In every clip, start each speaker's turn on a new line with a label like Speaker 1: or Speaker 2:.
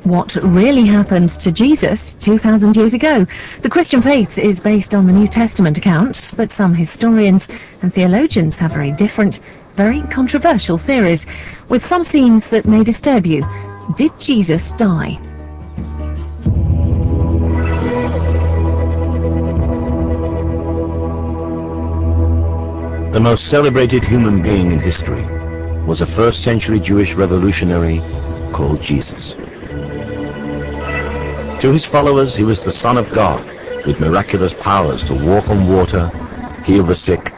Speaker 1: What really happened to Jesus 2,000 years ago? The Christian faith is based on the New Testament account, but some historians and theologians have very different, very controversial theories, with some scenes that may disturb you. Did Jesus die?
Speaker 2: The most celebrated human being in history was a first-century Jewish revolutionary called Jesus. To his followers, he was the Son of God, with miraculous powers to walk on water, heal the sick,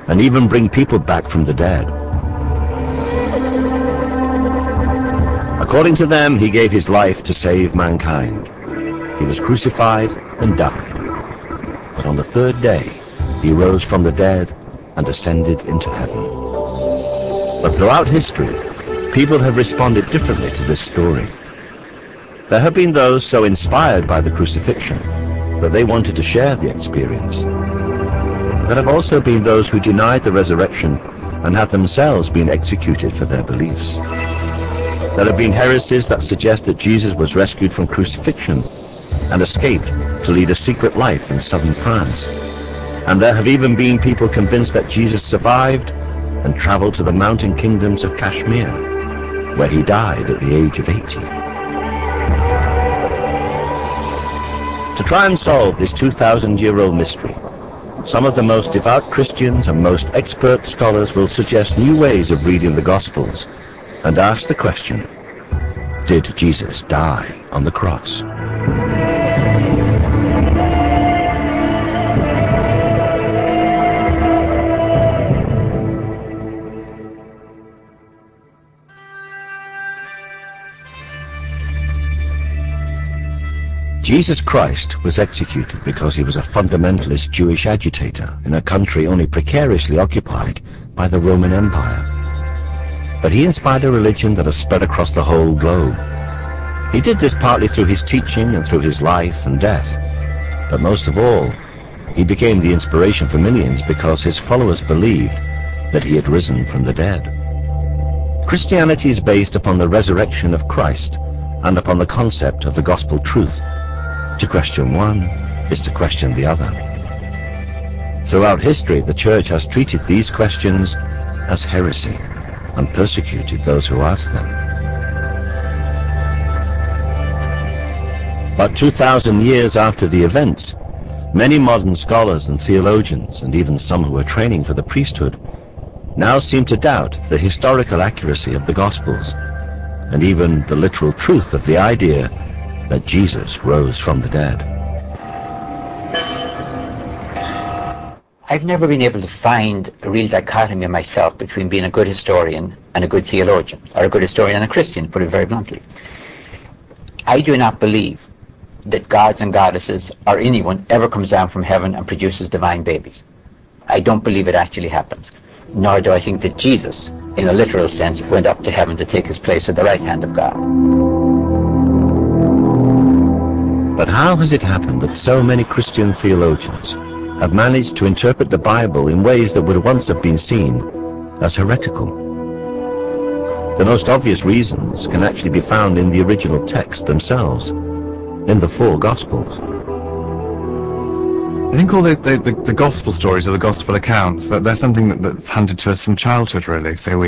Speaker 2: and even bring people back from the dead. According to them, he gave his life to save mankind. He was crucified and died. But on the third day, he rose from the dead and ascended into heaven. But throughout history, people have responded differently to this story. There have been those so inspired by the crucifixion that they wanted to share the experience. There have also been those who denied the resurrection and have themselves been executed for their beliefs. There have been heresies that suggest that Jesus was rescued from crucifixion and escaped to lead a secret life in southern France. And there have even been people convinced that Jesus survived and traveled to the mountain kingdoms of KASHMIR, where he died at the age of 80. To try and solve this 2,000-year-old mystery, some of the most devout Christians and most expert scholars will suggest new ways of reading the Gospels and ask the question, did Jesus die on the cross? Jesus Christ was executed because he was a fundamentalist Jewish agitator in a country only precariously occupied by the Roman Empire. But he inspired a religion that has spread across the whole globe. He did this partly through his teaching and through his life and death. But most of all, he became the inspiration for millions because his followers believed that he had risen from the dead. Christianity is based upon the resurrection of Christ and upon the concept of the gospel truth. To question one is to question the other. Throughout history, the Church has treated these questions as heresy and persecuted those who asked them. But 2,000 years after the events, many modern scholars and theologians, and even some who are training for the priesthood, now seem to doubt the historical accuracy of the Gospels, and even the literal truth of the idea that Jesus rose from the dead.
Speaker 3: I've never been able to find a real dichotomy myself between being a good historian and a good theologian, or a good historian and a Christian, to put it very bluntly. I do not believe that gods and goddesses or anyone ever comes down from heaven and produces divine babies. I don't believe it actually happens. Nor do I think that Jesus, in a literal sense, went up to heaven to take his place at the right hand of God.
Speaker 2: But how has it happened that so many Christian theologians have managed to interpret the Bible in ways that would once have been seen as heretical? The most obvious reasons can actually be found in the original text themselves, in the four Gospels.
Speaker 4: I think all the gospel stories or the gospel accounts, they're something that's handed to us from childhood, really. So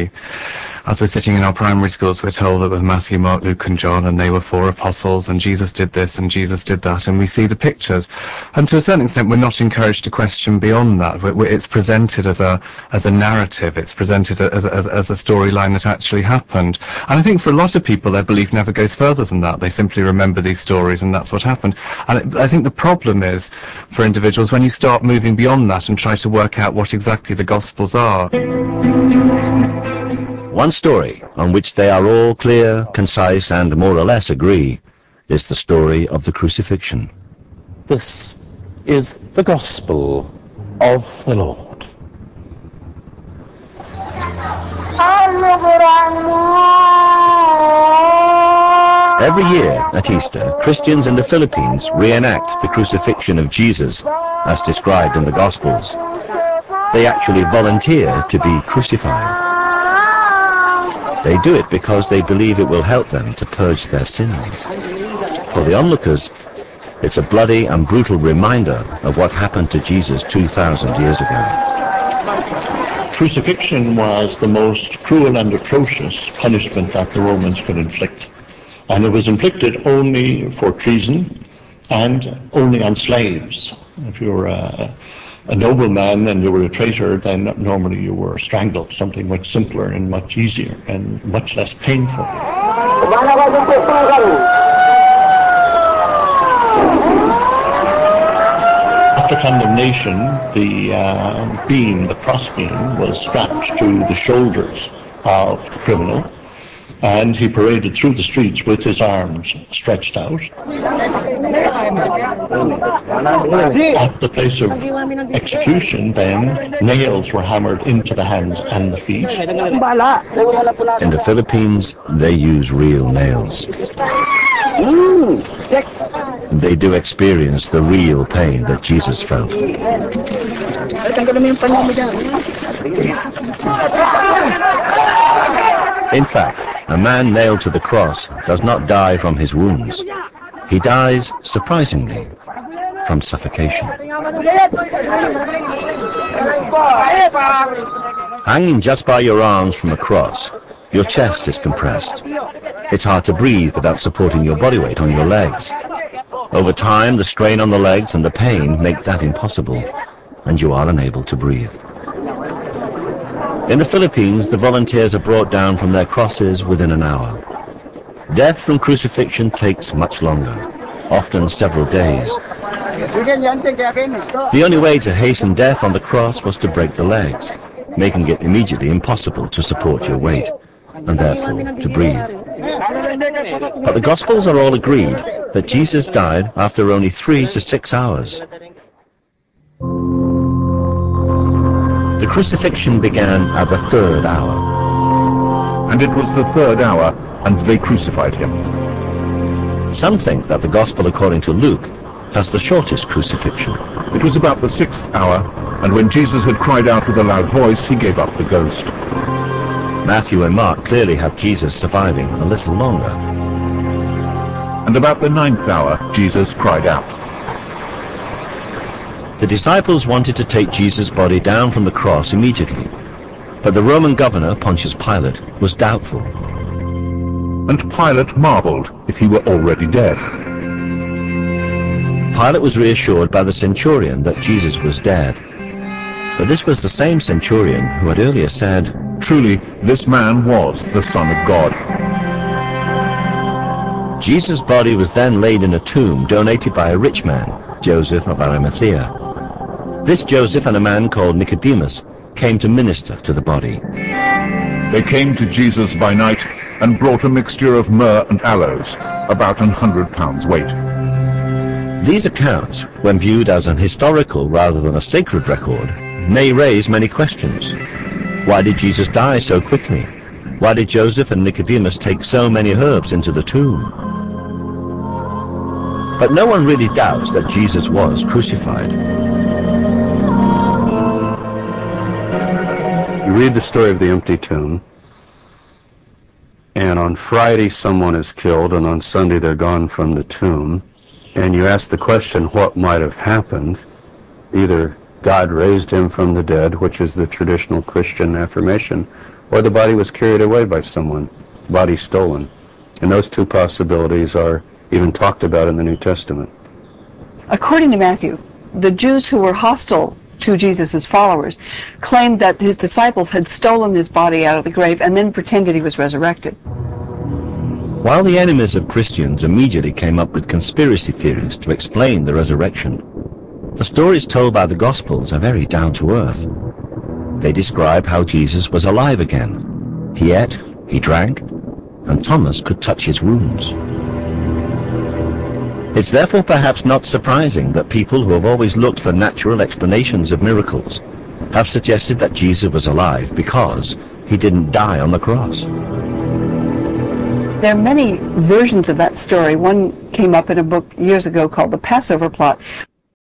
Speaker 4: as we're sitting in our primary schools, we're told that with Matthew, Mark, Luke and John, and they were four apostles, and Jesus did this and Jesus did that, and we see the pictures. And to a certain extent, we're not encouraged to question beyond that. It's presented as a narrative. It's presented as a storyline that actually happened. And I think for a lot of people, their belief never goes further than that. They simply remember these stories, and that's what happened. And I think the problem is, for individuals, when you start moving beyond that and try to work out what exactly the Gospels are.
Speaker 2: One story on which they are all clear, concise, and more or less agree is the story of the crucifixion.
Speaker 5: This is the Gospel of the Lord.
Speaker 2: Every year at Easter, Christians in the Philippines reenact the crucifixion of Jesus as described in the Gospels. They actually volunteer to be crucified. They do it because they believe it will help them to purge their sins. For the onlookers, it's a bloody and brutal reminder of what happened to Jesus 2,000 years ago.
Speaker 6: Crucifixion was the most cruel and atrocious punishment that the Romans could inflict. And it was inflicted only for treason and only on slaves. If you were a nobleman and you were a traitor, then normally you were strangled, something much simpler and much easier and much less painful. After condemnation, the cross beam, was strapped to the shoulders of the criminal, and he paraded through the streets with his arms stretched out. At the place of execution, then, nails were hammered into the hands and the feet.
Speaker 2: In the Philippines, they use real nails. They do experience the real pain that Jesus felt. In fact, a man nailed to the cross does not die from his wounds. He dies, surprisingly, from suffocation. Hanging just by your arms from a cross, your chest is compressed. It's hard to breathe without supporting your body weight on your legs. Over time, the strain on the legs and the pain make that impossible, and you are unable to breathe. In the Philippines, the volunteers are brought down from their crosses within an hour. Death from crucifixion takes much longer, often several days. The only way to hasten death on the cross was to break the legs, making it immediately impossible to support your weight, and therefore to breathe. But the Gospels are all agreed that Jesus died after only 3 to 6 hours. The crucifixion began at the 3rd hour.
Speaker 7: And it was the 3rd hour, and they crucified him.
Speaker 2: Some think that the Gospel according to Luke has the shortest crucifixion.
Speaker 7: It was about the 6th hour, and when Jesus had cried out with a loud voice, he gave up the ghost.
Speaker 2: Matthew and Mark clearly have Jesus surviving a little longer.
Speaker 7: And about the 9th hour, Jesus cried out.
Speaker 2: The disciples wanted to take Jesus' body down from the cross immediately, but the Roman governor, Pontius Pilate, was doubtful.
Speaker 7: And Pilate marveled if he were already dead.
Speaker 2: Pilate was reassured by the centurion that Jesus was dead. But this was the same centurion who had earlier said,
Speaker 7: "Truly, this man was the Son of God."
Speaker 2: Jesus' body was then laid in a tomb donated by a rich man, Joseph of Arimathea. This Joseph and a man called Nicodemus came to minister to the body.
Speaker 7: They came to Jesus by night and brought a mixture of myrrh and aloes, about 100 pounds weight.
Speaker 2: These accounts, when viewed as an historical rather than a sacred record, may raise many questions. Why did Jesus die so quickly? Why did Joseph and Nicodemus take so many herbs into the tomb? But no one really doubts that Jesus was crucified.
Speaker 8: You read the story of the empty tomb, and on Friday someone is killed, and on Sunday they're gone from the tomb, and you ask the question, what might have happened? Either God raised him from the dead, which is the traditional Christian affirmation, or the body was carried away by someone, body stolen. And those two possibilities are even talked about in the New Testament.
Speaker 9: According to Matthew, the Jews who were hostile to Jesus' followers claimed that his disciples had stolen his body out of the grave and then pretended he was resurrected.
Speaker 2: While the enemies of Christians immediately came up with conspiracy theories to explain the resurrection, the stories told by the Gospels are very down-to-earth. They describe how Jesus was alive again. He ate, he drank, and Thomas could touch his wounds. It's therefore perhaps not surprising that people who have always looked for natural explanations of miracles have suggested that Jesus was alive because he didn't die on the cross.
Speaker 9: There are many versions of that story. One came up in a book years ago called The Passover Plot,